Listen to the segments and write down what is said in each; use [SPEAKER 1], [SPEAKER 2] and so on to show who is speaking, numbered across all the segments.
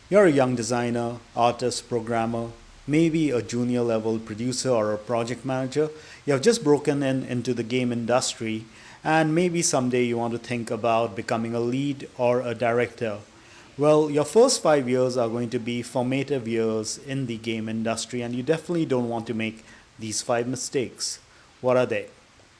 [SPEAKER 1] You're a young designer, artist, programmer, maybe a junior level producer or a project manager. You have just broken into the game industry, and maybe someday you want to think about becoming a lead or a director. Well, your first 5 years are going to be formative years in the game industry, and you definitely don't want to make these five mistakes. What are they?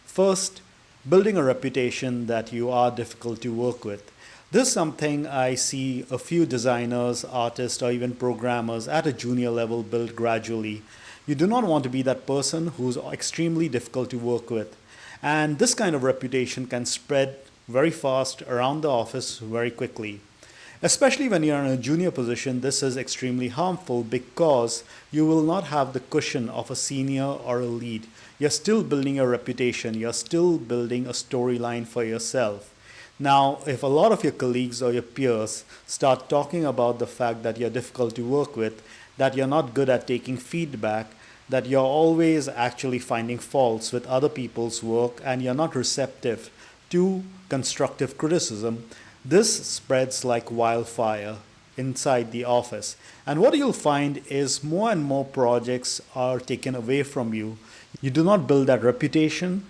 [SPEAKER 1] First, building a reputation that you are difficult to work with. This is something I see a few designers, artists, or even programmers at a junior level build gradually. You do not want to be that person who's extremely difficult to work with. And this kind of reputation can spread very fast around the office very quickly. Especially when you're in a junior position, this is extremely harmful because you will not have the cushion of a senior or a lead. You're still building a reputation, you're still building a storyline for yourself. Now, if a lot of your colleagues or your peers start talking about the fact that you're difficult to work with, that you're not good at taking feedback, that you're always actually finding faults with other people's work, and you're not receptive to constructive criticism, this spreads like wildfire inside the office. And what you'll find is more and more projects are taken away from you. You do not build that reputation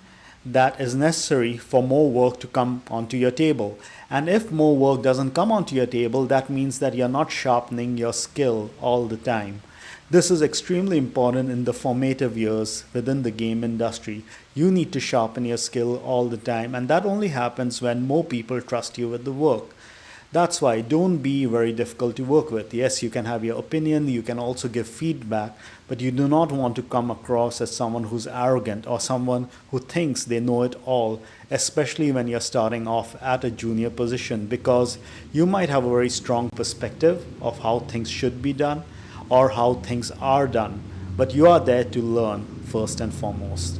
[SPEAKER 1] that is necessary for more work to come onto your table. And if more work doesn't come onto your table, that means that you're not sharpening your skill all the time. This is extremely important in the formative years within the game industry. You need to sharpen your skill all the time, and that only happens when more people trust you with the work. That's why don't be very difficult to work with. Yes, you can have your opinion, you can also give feedback, but you do not want to come across as someone who's arrogant or someone who thinks they know it all, especially when you're starting off at a junior position, because you might have a very strong perspective of how things should be done or how things are done, but you are there to learn first and foremost.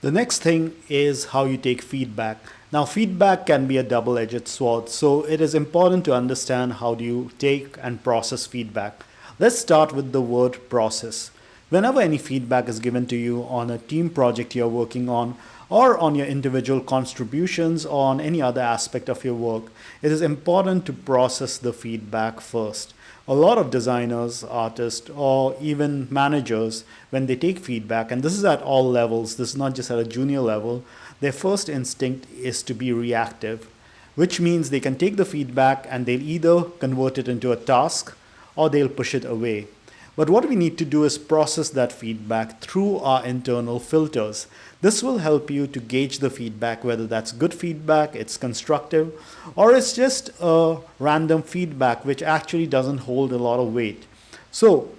[SPEAKER 1] The next thing is how you take feedback. Now, feedback can be a double-edged sword, so it is important to understand how do you take and process feedback. Let's start with the word process. Whenever any feedback is given to you on a team project you're working on, or on your individual contributions, or on any other aspect of your work, it is important to process the feedback first. A lot of designers, artists, or even managers, when they take feedback, and this is at all levels, this is not just at a junior level, their first instinct is to be reactive, which means they can take the feedback and they'll either convert it into a task or they'll push it away. But what we need to do is process that feedback through our internal filters. This will help you to gauge the feedback, whether that's good feedback, it's constructive, or it's just a random feedback which actually doesn't hold a lot of weight. So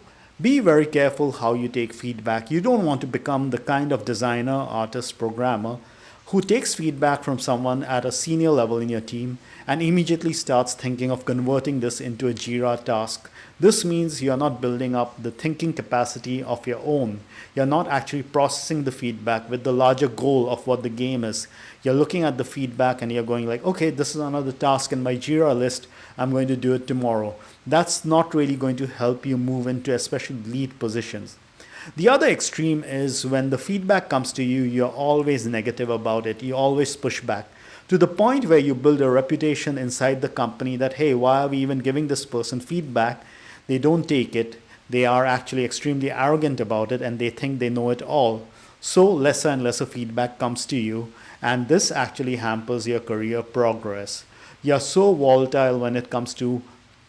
[SPEAKER 1] be very careful how you take feedback. You don't want to become the kind of designer, artist, programmer who takes feedback from someone at a senior level in your team and immediately starts thinking of converting this into a Jira task. This means you're not building up the thinking capacity of your own. You're not actually processing the feedback with the larger goal of what the game is. You're looking at the feedback and you're going like, okay, this is another task in my Jira list. I'm going to do it tomorrow. That's not really going to help you move into especially lead positions. The other extreme is when the feedback comes to you, you're always negative about it. You always push back to the point where you build a reputation inside the company that, hey, why are we even giving this person feedback? They don't take it. They are actually extremely arrogant about it and they think they know it all. So lesser and lesser feedback comes to you, and this actually hampers your career progress. You're so volatile when it comes to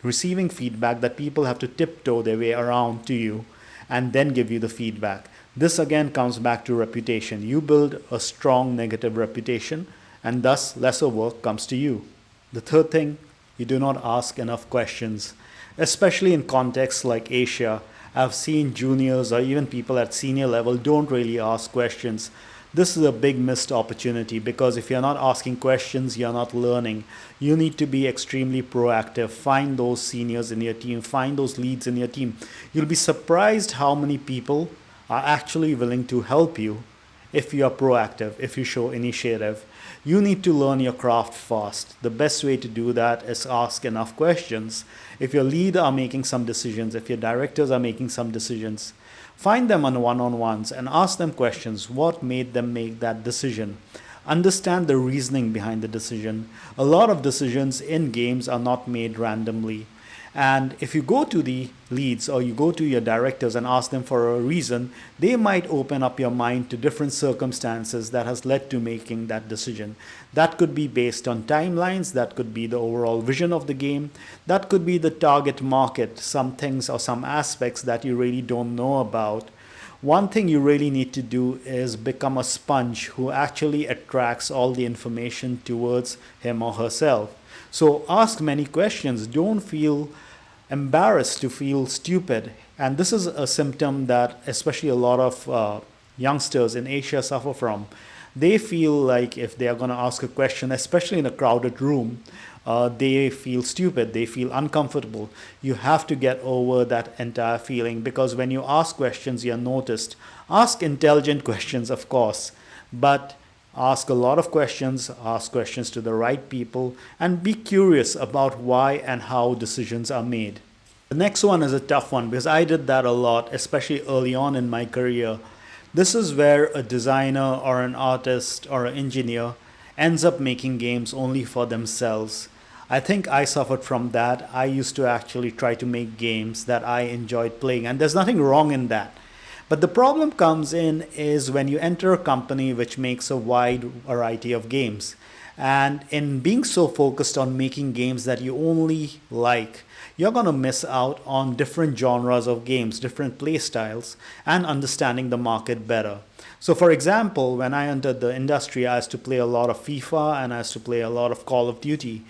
[SPEAKER 1] receiving feedback that people have to tiptoe their way around to you and then give you the feedback. This again comes back to reputation. You build a strong negative reputation and thus lesser work comes to you. The third thing, you do not ask enough questions. Especially in contexts like Asia, I've seen juniors or even people at senior level don't really ask questions. This is a big missed opportunity because if you're not asking questions, you're not learning. You need to be extremely proactive. Find those seniors in your team, find those leads in your team. You'll be surprised how many people are actually willing to help you if you are proactive, if you show initiative. You need to learn your craft fast. The best way to do that is ask enough questions. If your lead are making some decisions, if your directors are making some decisions, find them on one-on-ones and ask them questions. What made them make that decision? Understand the reasoning behind the decision. A lot of decisions in games are not made randomly. And if you go to the leads or you go to your directors and ask them for a reason, they might open up your mind to different circumstances that has led to making that decision. That could be based on timelines, that could be the overall vision of the game, that could be the target market, some things or some aspects that you really don't know about. One thing you really need to do is become a sponge who actually attracts all the information towards him or herself. So ask many questions. Don't feel embarrassed to feel stupid. And this is a symptom that especially a lot of youngsters in Asia suffer from. They feel like if they are going to ask a question, especially in a crowded room, they feel stupid, they feel uncomfortable. You have to get over that entire feeling, because when you ask questions, you're noticed. Ask intelligent questions, of course, but ask a lot of questions, ask questions to the right people, and be curious about why and how decisions are made. The next one is a tough one because I did that a lot, especially early on in my career. This is where a designer or an artist or an engineer ends up making games only for themselves. I think I suffered from that. I used to actually try to make games that I enjoyed playing, and there's nothing wrong in that. But the problem comes in is when you enter a company which makes a wide variety of games. And in being so focused on making games that you only like, you're going to miss out on different genres of games, different play styles, and understanding the market better. So, for example, when I entered the industry, I used to play a lot of FIFA and I used to play a lot of Call of Duty.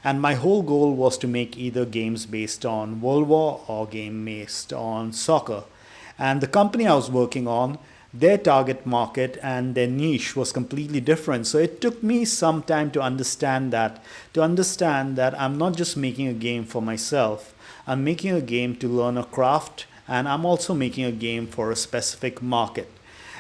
[SPEAKER 1] And my whole goal was to make either games based on World War or game based on soccer. And the company I was working on, their target market and their niche was completely different. So it took me some time to understand that I'm not just making a game for myself. I'm making a game to learn a craft, and I'm also making a game for a specific market.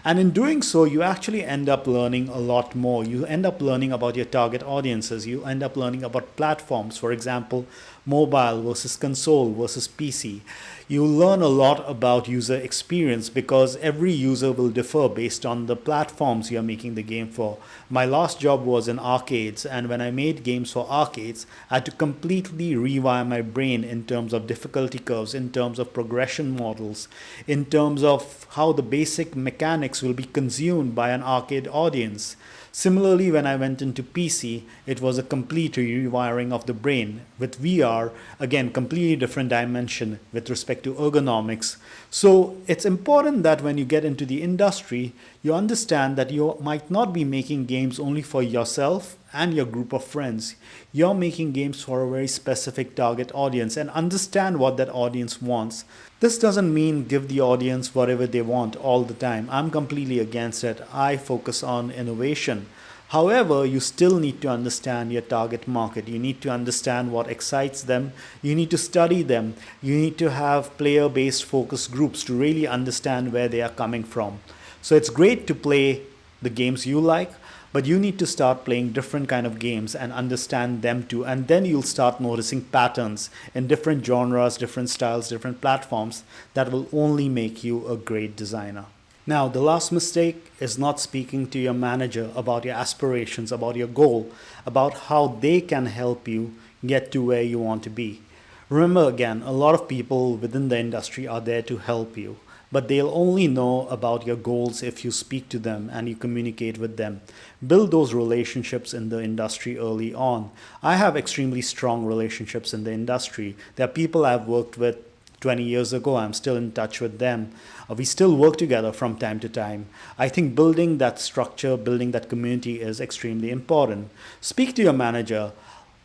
[SPEAKER 1] And in doing so, you actually end up learning a lot more. You end up learning about your target audiences. You end up learning about platforms, for example, mobile versus console versus PC. You learn a lot about user experience because every user will differ based on the platforms you're making the game for. My last job was in arcades, and when I made games for arcades, I had to completely rewire my brain in terms of difficulty curves, in terms of progression models, in terms of how the basic mechanics will be consumed by an arcade audience. Similarly, when I went into PC, it was a complete rewiring of the brain. With VR, again, completely different dimension with respect to ergonomics. So it's important that when you get into the industry, you understand that you might not be making games only for yourself and your group of friends. You're making games for a very specific target audience, and understand what that audience wants. This doesn't mean give the audience whatever they want all the time. I'm completely against it. I focus on innovation. However, you still need to understand your target market. You need to understand what excites them. You need to study them. You need to have player-based focus groups to really understand where they are coming from. So it's great to play the games you like, but you need to start playing different kind of games and understand them too, and then you'll start noticing patterns in different genres, different styles, different platforms that will only make you a great designer. Now, the last mistake is not speaking to your manager about your aspirations, about your goal, about how they can help you get to where you want to be. Remember, again, a lot of people within the industry are there to help you, but they'll only know about your goals if you speak to them and you communicate with them. Build those relationships in the industry early on. I have extremely strong relationships in the industry. There are people I've worked with 20 years ago. I'm still in touch with them. We still work together from time to time. I think building that structure, building that community is extremely important. Speak to your manager.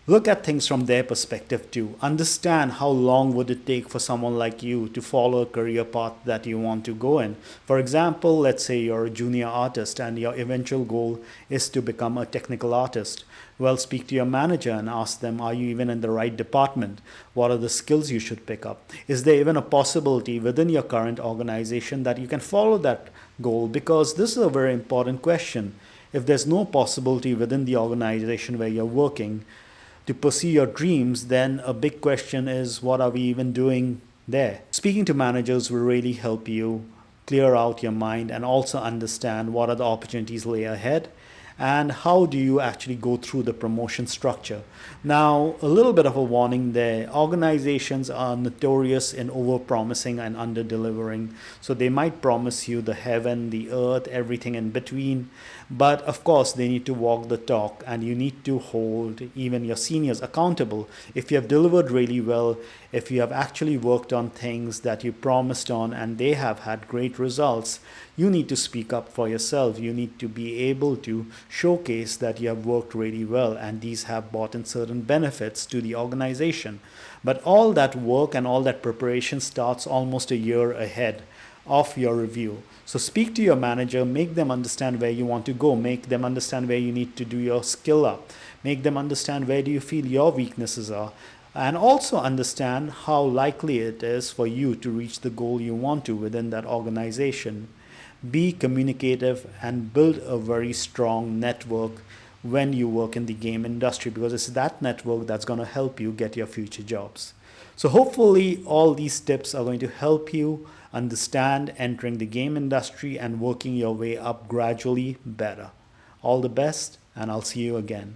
[SPEAKER 1] Look at things from their perspective too. Understand how long would it take for someone like you to follow a career path that you want to go in. For example, let's say you're a junior artist and your eventual goal is to become a technical artist. Well, speak to your manager and ask them, are you even in the right department? What are the skills you should pick up? Is there even a possibility within your current organization that you can follow that goal? Because this is a very important question. If there's no possibility within the organization where you're working to pursue your dreams, then a big question is, what are we even doing there? Speaking to managers will really help you clear out your mind and also understand what are the opportunities lay ahead. and how do you actually go through the promotion structure. Now, a little bit of a warning there: organizations are notorious in over promising and under delivering. So they might promise you the heaven, the earth, everything in between, but of course they need to walk the talk, and you need to hold even your seniors accountable. If you have delivered really well, if you have actually worked on things that you promised on and they have had great results, you need to speak up for yourself. You need to be able to showcase that you have worked really well and these have brought in certain benefits to the organization. But all that work and all that preparation starts almost a year ahead of your review. So speak to your manager, make them understand where you want to go, make them understand where you need to do your skill up, make them understand where do you feel your weaknesses are, and also understand how likely it is for you to reach the goal you want to within that organization. Be communicative and build a very strong network when you work in the game industry, because it's that network that's going to help you get your future jobs. So hopefully all these tips are going to help you understand entering the game industry and working your way up gradually better. All the best, and I'll see you again.